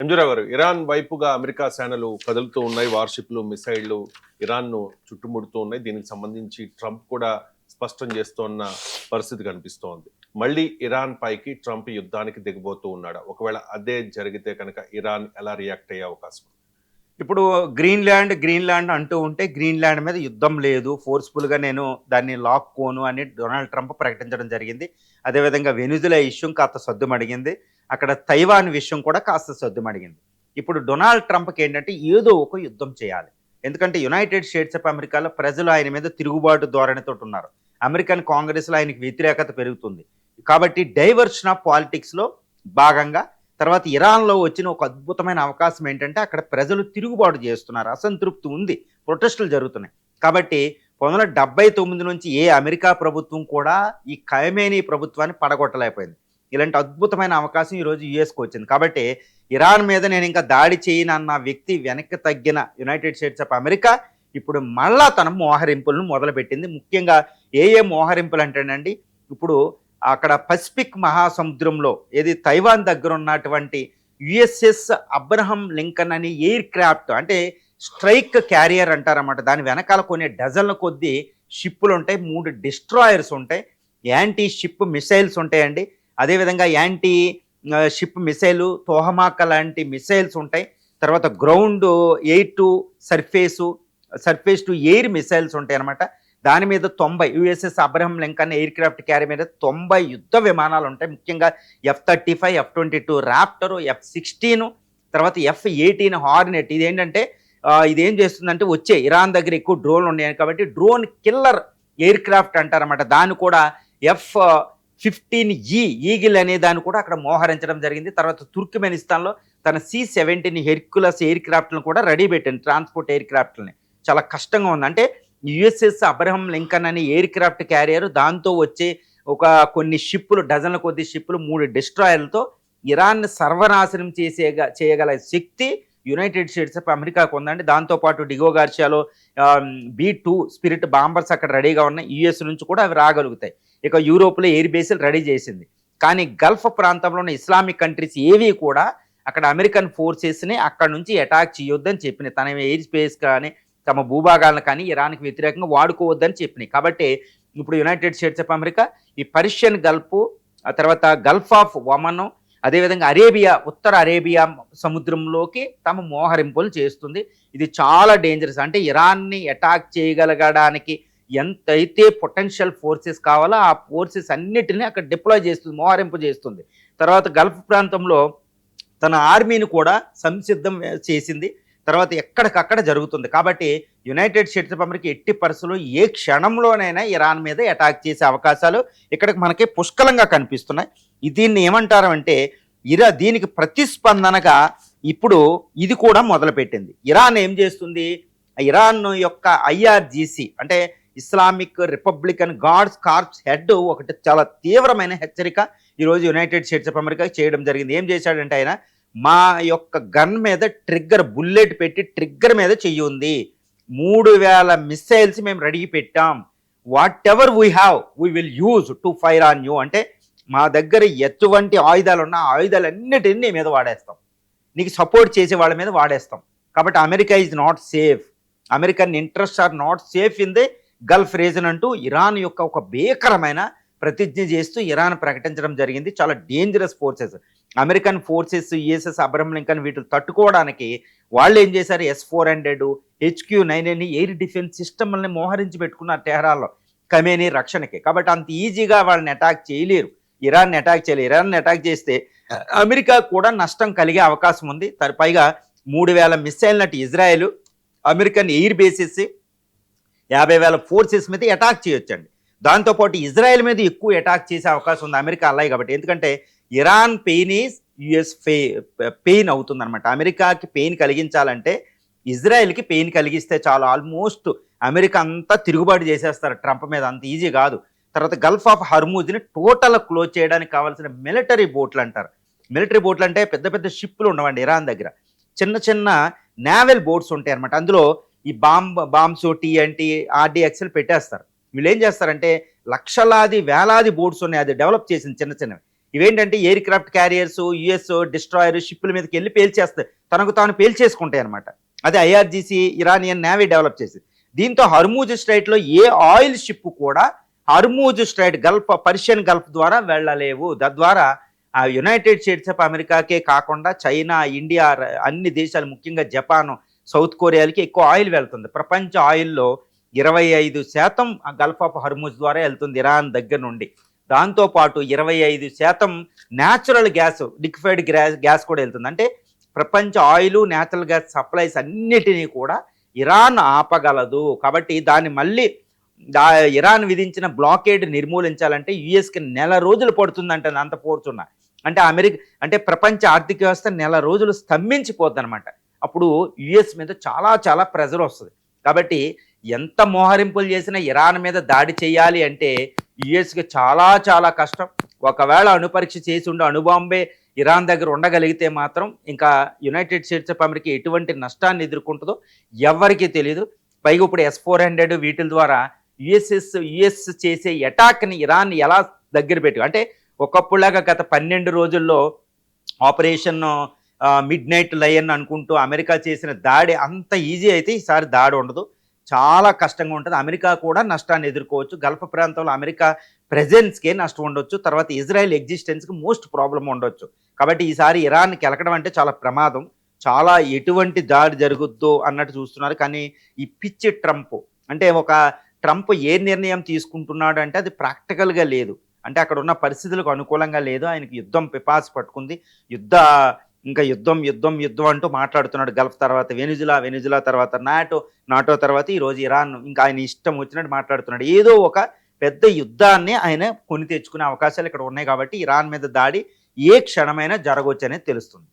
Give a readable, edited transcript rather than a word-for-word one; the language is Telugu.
మంజురావు గారు, ఇరాన్ వైపుగా అమెరికా సేనలు కదులుతూ ఉన్నాయి. వార్షిప్లు, మిసైళ్లు ఇరాన్ను చుట్టుముడుతూ ఉన్నాయి. దీనికి సంబంధించి ట్రంప్ కూడా స్పష్టం చేస్తోన్న పరిస్థితి కనిపిస్తోంది. మళ్ళీ ఇరాన్ పైకి ట్రంప్ యుద్ధానికి దిగబోతూ ఉన్నాడా? ఒకవేళ అదే జరిగితే కనుక ఇరాన్ ఎలా రియాక్ట్ అయ్యే అవకాశం ఉంది? ఇప్పుడు గ్రీన్లాండ్ అంటూ ఉంటే గ్రీన్లాండ్ మీద యుద్ధం లేదు, ఫోర్స్ఫుల్గా నేను దాన్ని లాక్కోను అని డొనాల్డ్ ట్రంప్ ప్రకటించడం జరిగింది. అదేవిధంగా వెనుజులా ఇష్యూ కాస్త సద్దుమడిగింది. అక్కడ తైవాన్ విషయం కూడా కాస్త సద్దుమడిగింది. ఇప్పుడు డొనాల్డ్ ట్రంప్కి ఏంటంటే ఏదో ఒక యుద్ధం చేయాలి. ఎందుకంటే యునైటెడ్ స్టేట్స్ ఆఫ్ అమెరికాలో ప్రజలు ఆయన మీద తిరుగుబాటు ధోరణితో ఉన్నారు. అమెరికన్ కాంగ్రెస్లో ఆయనకి వ్యతిరేకత పెరుగుతుంది. కాబట్టి డైవర్షన్ ఆఫ్ పాలిటిక్స్లో భాగంగా తర్వాత ఇరాన్లో వచ్చిన ఒక అద్భుతమైన అవకాశం ఏంటంటే అక్కడ ప్రజలు తిరుగుబాటు చేస్తున్నారు, అసంతృప్తి ఉంది, ప్రొటెస్టులు జరుగుతున్నాయి. కాబట్టి 1979 నుంచి ఏ అమెరికా ప్రభుత్వం కూడా ఈ ఖమేనీ ప్రభుత్వాన్ని పడగొట్టలేకపోయింది. ఇలాంటి అద్భుతమైన అవకాశం ఈరోజు యుఎస్కి వచ్చింది. కాబట్టి ఇరాన్ మీద నేను ఇంకా దాడి చేయనన్న వ్యక్తి వెనక్కి తగ్గిన యునైటెడ్ స్టేట్స్ ఆఫ్ అమెరికా ఇప్పుడు మళ్ళా తన మోహరింపులను మొదలుపెట్టింది. ముఖ్యంగా ఏ మోహరింపులు అంటేనండి, ఇప్పుడు అక్కడ పసిఫిక్ మహాసముద్రంలో ఏది తైవాన్ దగ్గర ఉన్నటువంటి యుఎస్ఎస్ అబ్రహం లింకన్ అని ఎయిర్ క్రాఫ్ట్, అంటే స్ట్రైక్ క్యారియర్ అంటారన్నమాట. దాని వెనకాల కొన్ని డజన్ల కొద్దీ షిప్పులు ఉంటాయి, 3 డిస్ట్రాయర్స్ ఉంటాయి, యాంటీ షిప్ మిసైల్స్ ఉంటాయండి. అదేవిధంగా యాంటీ షిప్ మిసైలు తోహమాక లాంటి మిసైల్స్ ఉంటాయి. తర్వాత ground air to surface to air missiles ఉంటాయి అన్నమాట. దాని మీద 90 USS Abraham Lincoln air craft carrier మీద 90 యుద్ధ విమానాలు ఉంటాయి. ముఖ్యంగా F-35, F-22 రాప్టర్, F-16, తర్వాత F-18 హార్నెట్. ఇదేంటంటే ఇదేం చేస్తుందంటే వచ్చే ఇరాన్ దగ్గర ఎక్కువ డ్రోన్లు ఉన్నాయి కాబట్టి డ్రోన్ కిల్లర్ ఎయిర్ క్రాఫ్ట్ అంటారన్నమాట. దాన్ని కూడా F-15E ఈగిల్ అనే దాన్ని కూడా అక్కడ మోహరించడం జరిగింది. తర్వాత తుర్క్మెనిస్తాన్లో తన C-17 హెర్క్యులస్ ఎయిర్ క్రాఫ్ట్లను కూడా రెడీ పెట్టింది, ట్రాన్స్పోర్ట్ ఎయిర్ క్రాఫ్ట్లని. చాలా కష్టంగా ఉంది. అంటే యుఎస్ఎస్ అబ్రహం లింకన్ అనే ఎయిర్ క్రాఫ్ట్ క్యారియర్, దాంతో వచ్చే ఒక కొన్ని షిప్పులు, డజన్ల కొద్ది షిప్పులు, 3 డిస్ట్రాయర్లతో ఇరాన్ సర్వనాశనం చేయగల శక్తి యునైటెడ్ స్టేట్స్ ఆఫ్ అమెరికాకు ఉందండి. దాంతోపాటు డిగో గార్షియాలో B-2 స్పిరిట్ బాంబర్స్ అక్కడ రెడీగా ఉన్నాయి. యుఎస్ నుంచి కూడా అవి రాగలుగుతాయి. ఇక యూరోప్లో ఎయిర్ బేస్లు రెడీ చేసింది. కానీ గల్ఫ్ ప్రాంతంలో ఉన్న ఇస్లామిక్ కంట్రీస్ ఏవి కూడా అక్కడ అమెరికన్ ఫోర్సెస్ని అక్కడ నుంచి అటాక్ చేయొద్దని చెప్పినాయి. తన ఎయిర్ స్పేస్ కానీ తమ భూభాగాలను కానీ ఇరాన్కి వ్యతిరేకంగా వాడుకోవద్దని చెప్పినాయి. కాబట్టి ఇప్పుడు యునైటెడ్ స్టేట్స్ ఆఫ్ అమెరికా ఈ పర్షియన్ గల్ఫ్, ఆ తర్వాత గల్ఫ్ ఆఫ్ ఒమన్, అదేవిధంగా ఉత్తర అరేబియా సముద్రంలోకి తమ మోహరింపులు చేస్తుంది. ఇది చాలా డేంజరస్. అంటే ఇరాన్ని అటాక్ చేయగలగడానికి ఎంతైతే పొటెన్షియల్ ఫోర్సెస్ కావాలో ఆ ఫోర్సెస్ అన్నిటినీ అక్కడ డిప్లాయ్ చేస్తుంది, మోహరింపు చేస్తుంది. తర్వాత గల్ఫ్ ప్రాంతంలో తన ఆర్మీని కూడా సంసిద్ధం చేసింది. తర్వాత ఎక్కడికక్కడ జరుగుతుంది. కాబట్టి యునైటెడ్ స్టేట్స్ ఆఫ్ అమెరికా ఎట్టి పరిస్థితుల్లో ఏ క్షణంలోనైనా ఇరాన్ మీద అటాక్ చేసే అవకాశాలు ఇక్కడికి మనకి పుష్కలంగా కనిపిస్తున్నాయి. దీన్ని ఏమంటారంటే దీనికి ప్రతిస్పందనగా ఇప్పుడు ఇది కూడా మొదలుపెట్టింది. ఇరాన్ ఏం చేస్తుంది, ఇరాన్ యొక్క IRGC అంటే Islamic republican guards corps head ఒకటి చాలా తీవ్రమైన హెచ్చరిక ఈరోజు యునైటెడ్ స్టేట్స్ ఆఫ్ అమెరికా చేయడం జరిగింది. ఏం చేశాడంటే ఆయన, మా యొక్క గన్ మీద ట్రిగ్గర్ బుల్లెట్ పెట్టి ట్రిగ్గర్ మీద చెయ్యి ఉంది, 3000 మిసైల్స్ మేము రెడీ పెట్టాం, what ever we have we will use to fire on you. అంటే మా దగ్గర ఎటువంటి ఆయుధాలు ఉన్నా ఆయుధాలన్నిటిని నీ మీద వాడేస్తాం, నీకు సపోర్ట్ చేసే వాళ్ళ మీద వాడేస్తాం. కాబట్టి America is not safe, American interest are not safe in the Gulf region అంటూ ఇరాన్ యొక్క ఒక భీకరమైన ప్రతిజ్ఞ చేస్తూ ఇరాన్ ప్రకటించడం జరిగింది. చాలా dangerous forces American forces, USS Abraham Lincoln వీటిని తట్టుకోవడానికి వాళ్ళు ఏం చేశారు, S-400 HQ-9 అని ఎయిర్ డిఫెన్స్ సిస్టమ్ని మోహరించి పెట్టుకున్నారు టెహరాన్లో ఖమేనీ రక్షణకి. కాబట్టి అంత ఈజీగా వాళ్ళని అటాక్ చేయలేరు, ఇరాన్ని అటాక్ చేయలేరు. ఇరాన్ని అటాక్ చేస్తే అమెరికా కూడా నష్టం కలిగే అవకాశం ఉంది. పైగా 3000 మిసైల్ నటు Israel American air bases 50,000 forces మీద అటాక్ చేయొచ్చండి. దాంతోపాటు ఇజ్రాయెల్ మీద ఎక్కువ అటాక్ చేసే అవకాశం ఉంది అమెరికా అలాగే. కాబట్టి ఎందుకంటే Iran pain is US pain అవుతుంది అనమాట. అమెరికాకి పెయిన్ కలిగించాలంటే ఇజ్రాయెల్కి పెయిన్ కలిగిస్తే చాలు, ఆల్మోస్ట్ అమెరికా అంతా తిరుగుబాటు చేసేస్తారు ట్రంప్ మీద, అంత ఈజీ కాదు. తర్వాత గల్ఫ్ ఆఫ్ హర్మూజ్ని టోటల్ క్లోజ్ చేయడానికి కావాల్సిన మిలిటరీ బోట్లు అంటారు. మిలిటరీ బోట్లు అంటే పెద్ద పెద్ద షిప్పులు ఉండవండి ఇరాన్ దగ్గర, చిన్న చిన్న నేవల్ బోట్స్ ఉంటాయి అనమాట. అందులో ఈ బాంబ్స్ TNT RDXలు పెట్టేస్తారు. వీళ్ళు ఏం చేస్తారంటే లక్షలాది వేలాది బోట్స్ ఉన్నాయి, అది డెవలప్ చేసింది చిన్న చిన్నవి. ఇవేంటంటే aircraft carriers, US destroyer షిప్పుల మీదకి వెళ్ళి పేల్చేస్తాయి, తనకు తాను పేల్చేసుకుంటాయి అనమాట. అదే ఐఆర్జీసీ ఇరానియన్ నేవీ డెవలప్ చేసింది. దీంతో హర్మూజ్ స్ట్రైట్లో ఏ ఆయిల్ షిప్ కూడా హర్మూజ్ స్ట్రైట్ పర్షియన్ గల్ఫ్ ద్వారా వెళ్ళలేవు. తద్వారా ఆ యునైటెడ్ స్టేట్స్ ఆఫ్ అమెరికాకే కాకుండా చైనా, ఇండియా, అన్ని దేశాలు, ముఖ్యంగా జపాన్, సౌత్ కొరియాలకి ఎక్కువ ఆయిల్ వెళ్తుంది. ప్రపంచ ఆయిల్లో 25% గల్ఫ్ ఆఫ్ హర్మూజ్ ద్వారా వెళ్తుంది ఇరాన్ దగ్గర నుండి. దాంతోపాటు 25% న్యాచురల్ గ్యాస్, లిక్విఫైడ్ గ్యాస్ కూడా వెళ్తుంది. అంటే ప్రపంచ ఆయిల్, న్యాచురల్ గ్యాస్ సప్లైస్ అన్నిటినీ కూడా ఇరాన్ ఆపగలదు. కాబట్టి దాన్ని మళ్ళీ ఇరాన్ విధించిన బ్లాకేడ్ నిర్మూలించాలంటే యుఎస్కి నెల రోజులు పడుతుందంటే అంత పోర్చున్నా. అంటే ప్రపంచ ఆర్థిక వ్యవస్థ నెల రోజులు స్తంభించిపోద్ది అనమాట. అప్పుడు యుఎస్ మీద చాలా చాలా ప్రెజర్ వస్తుంది. కాబట్టి ఎంత మోహరింపులు చేసినా ఇరాన్ మీద దాడి చేయాలి అంటే యుఎస్కి చాలా చాలా కష్టం. ఒకవేళ అణుపరీక్ష చేసి ఉండి అణుబాంబే ఇరాన్ దగ్గర ఉండగలిగితే మాత్రం ఇంకా యునైటెడ్ స్టేట్స్ ఆఫ్ అమెరికా ఎటువంటి నష్టాన్ని ఎదుర్కొంటుందో ఎవరికీ తెలియదు. పైగా ఇప్పుడు S-400 వీటి ద్వారా యుఎస్ చేసే అటాక్ని ఇరాన్ ఎలా దగ్గర పెట్టి, అంటే ఒకప్పుడులాగా గత 12 రోజుల్లో ఆపరేషన్ మిడ్ నైట్ లయన్ అనుకుంటూ అమెరికా చేసిన దాడి అంత ఈజీ అయితే ఈసారి దాడి ఉండదు, చాలా కష్టంగా ఉంటుంది. అమెరికా కూడా నష్టాన్ని ఎదుర్కోవచ్చు. గల్ఫ్ ప్రాంతంలో అమెరికా ప్రెజెన్స్కే నష్టం ఉండొచ్చు. తర్వాత ఇజ్రాయెల్ ఎగ్జిస్టెన్స్కి మోస్ట్ ప్రాబ్లం ఉండొచ్చు. కాబట్టి ఈసారి ఇరాన్ కెలకడం అంటే చాలా ప్రమాదం. చాలా ఎటువంటి దాడి జరుగుద్దో అన్నట్టు చూస్తున్నారు. కానీ ఈ పిచ్చి ట్రంప్, అంటే ట్రంప్ ఏ నిర్ణయం తీసుకుంటున్నాడు అంటే అది ప్రాక్టికల్గా లేదు. అంటే అక్కడ ఉన్న పరిస్థితులకు అనుకూలంగా లేదు. ఆయనకి యుద్ధం పిపాస పట్టుకుంది. యుద్ధం అంటూ మాట్లాడుతున్నాడు. గల్ఫ్ తర్వాత వెనిజులా తర్వాత నాటో తర్వాత ఈరోజు ఇరాన్. ఇంకా ఆయన ఇష్టం వచ్చినట్టు మాట్లాడుతున్నాడు. ఏదో ఒక పెద్ద యుద్ధాన్ని ఆయన కొని తెచ్చుకునే అవకాశాలు ఇక్కడ ఉన్నాయి. కాబట్టి ఇరాన్ మీద దాడి ఏ క్షణమైనా జరగవచ్చు అనేది తెలుస్తుంది.